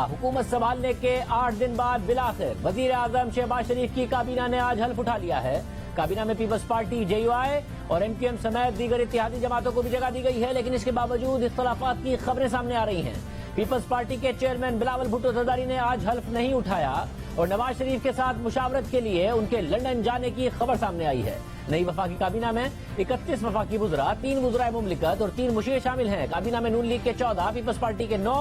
हुकूमत संभालने के 8 दिन बाद बिलाखिर वजीर आजम शहबाज शरीफ की काबीना ने आज हल्फ उठा लिया है। काबीना में पीपल्स पार्टी, JUI और MQM समेत दीगर इत्तेहादी जमातों को भी जगह दी गई है, लेकिन इसके बावजूद इख्तलाफात की खबरें सामने आ रही हैं। पीपल्स पार्टी के चेयरमैन बिलावल भुट्टो जरदारी ने आज हल्फ नहीं उठाया और नवाज शरीफ के साथ मुशावरत के लिए उनके लंदन जाने की खबर सामने आई है। नई वफाकी काबीना में 31 वफाकी वुज़रा, 3 वुज़राए मुमलिकत और 3 मुशीर शामिल हैं। काबीना में नून लीग के 14, पीपल्स पार्टी के 9,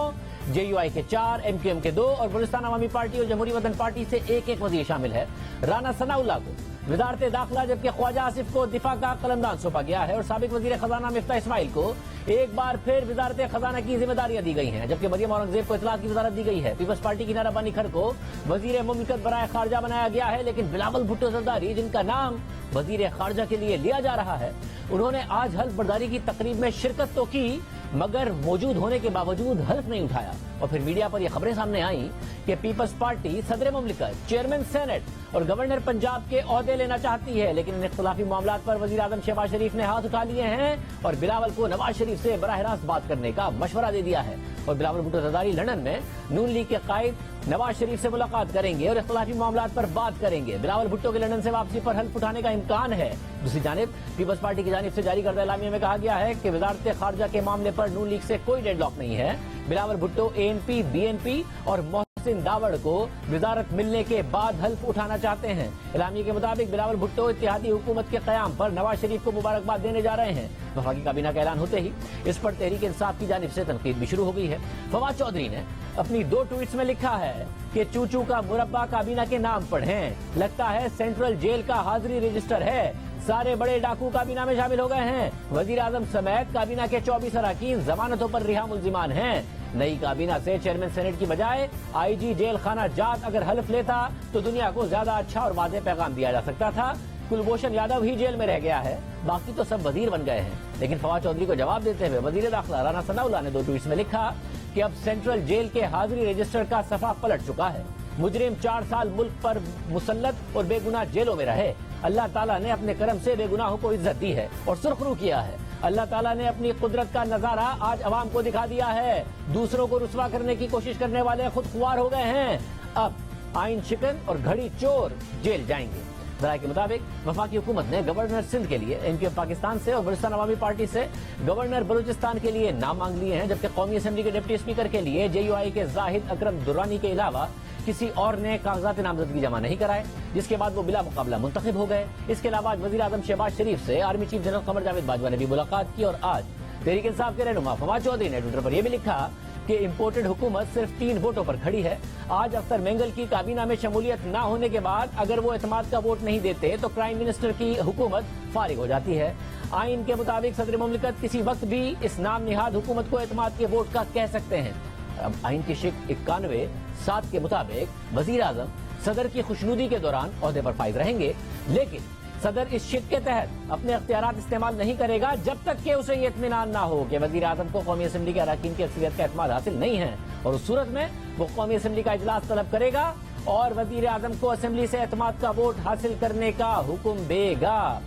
JUI के 4, MQM के 2 और बलूचिस्तान अवामी पार्टी और जमहूरी वतन पार्टी से एक वजीर शामिल है। राना सनाउल्लाह को वजारत दाखिला जबकि ख्वाजा आसिफ को दिफा का कलमदान सौंपा गया है और साबिक वजीर खजाना मिफ्ता इस्माइल को एक बार फिर वजारत खजाना की जिम्मेदारियां दी गई हैं, जबकि मरियम औरंगजेब को इत्तलात की वजारत दी गई है। पीपल्स पार्टी की नाराबानी खर को वजीर मुमलिकत बराए खारजा बनाया गया है, लेकिन बिलावल भुट्टो जरदारी, जिनका नाम वजीर खारजा के लिए लिया जा रहा है, उन्होंने आज हल्फ बर्दारी की तकरीब में शिरकत तो की मगर मौजूद होने के बावजूद हल्फ नहीं उठाया। और फिर मीडिया पर यह खबरें सामने आई कि पीपल्स पार्टी सदर मुमलिकत, चेयरमैन सेनेट और गवर्नर पंजाब के ओहदे लेना चाहती है, लेकिन इन इख्तलाफी मामलात पर वजीर आजम शहबाज शरीफ ने हाथ उठा लिए हैं और बिलावल को नवाज शरीफ से बराह रास्त बात करने का मशवरा दे दिया है। और बिलावल भुट्टो जरदारी लंदन में नून लीग के कायद नवाज शरीफ से मुलाकात करेंगे और इख्तलाफी मामलात पर बात करेंगे। बिलावल भुट्टो के लंदन से वापसी पर हल्फ उठाने का इम्कान है। दूसरी जानिब पीपल्स पार्टी की जानिब से जारी करदा एलामिया में कहा गया है कि वजारत खारजा के मामले पर नून लीग से कोई डेडलॉक नहीं है। बिलावल भुट्टो ANP, BNP और मोहसिन दावड़ को वजारत मिलने के बाद हल्फ उठाना चाहते हैं। एलामिया के मुताबिक बिलावल भुट्टो इत्तेहादी हुकूमत के क़याम पर नवाज शरीफ को मुबारकबाद देने जा रहे हैं। वफाकी काबीना का ऐलान होते ही इस पर तहरीक इंसाफ की जानिब से तनकीद भी शुरू हो गई है। फवाद चौधरी ने अपनी 2 ट्वीट्स में लिखा है कि चूचू का मुरब्बा काबीना के नाम पढ़ें, लगता है सेंट्रल जेल का हाजिरी रजिस्टर है, सारे बड़े डाकू काबीना में शामिल हो गए हैं। वजीर आजम समेत काबीना के 24 अरकान जमानतों पर रिहा मुल्जिमान हैं। नई काबीना से चेयरमैन सेनेट की बजाय IG जेल खाना जात अगर हल्फ लेता तो दुनिया को ज्यादा अच्छा और वाज़ेह पैगाम दिया जा सकता था। कुलभूषण यादव ही जेल में रह गया है, बाकी तो सब वजीर बन गए हैं। लेकिन फवाद चौधरी को जवाब देते हुए वजीर दाखिला राना सनाउल्लाह ने 2 ट्वीट्स में लिखा कि अब सेंट्रल जेल के हाजिरी रजिस्टर का सफा पलट चुका है। मुजरिम 4 साल मुल्क पर मुसल्लत और बेगुनाह जेलों में रहे। अल्लाह ताला ने अपने करम से बेगुनाहों को इज्जत दी है और सुरखरू किया है। अल्लाह ताला ने अपनी कुदरत का नजारा आज अवाम को दिखा दिया है। दूसरों को रुस्वा करने की कोशिश करने वाले खुद खुआर हो गए हैं। अब आइन शिकन और घड़ी चोर जेल जाएंगे। जराये के मुताबिक वफाकी हुकूमत ने गवर्नर सिंध के लिए MQM पाकिस्तान से और बलूचिस्तान अवामी पार्टी से गवर्नर बलूचिस्तान के लिए नाम मांग लिए हैं, जबकि कौमी असेंबली के डिप्टी स्पीकर के लिए JUI के जाहिद अकरम दुर्रानी के अलावा किसी और ने कागजात नामजदगी जमा नहीं कराए, जिसके बाद वो बिला मुकाबला मुंतखब हो गए। इसके अलावा आज वजीर आजम शहबाज शरीफ से army chief general Qamar Javed Bajwa ने भी मुलाकात की और आज तहरीक इंसाफ के रहनुमा फवाद चौधरी ने ट्विटर पर यह भी लिखा कि इम्पोर्टेड हुकूमत सिर्फ 3 वोटों पर खड़ी है। आज अख्तर मेंगल की काबीना में शमूलियत न होने के बाद अगर वो एतमाद का वोट नहीं देते तो प्राइम मिनिस्टर की हुकूमत फारिग हो जाती है। आइन के मुताबिक सदर मुमलिकत किसी वक्त भी इस नाम निहाद हुकूमत को एतमाद के वोट का कह सकते हैं। अब आइन की शिक 91(7) के मुताबिक वजीर आजम सदर की खुशनुदी के दौरान ओहदे पर फाइज रहेंगे, लेकिन सदर इस शिक के तहत अपने अख्तियारात इस्तेमाल नहीं करेगा जब तक कि उसे ये इत्मीनान ना हो कि वजीर आजम को कौमी असेंबली के अरकान की अक्सरियत का एतमाद हासिल नहीं है, और उस सूरत में वो कौमी असेंबली का इजलास तलब करेगा और वजीर आजम को असेंबली से एतमाद का वोट हासिल करने का हुक्म देगा।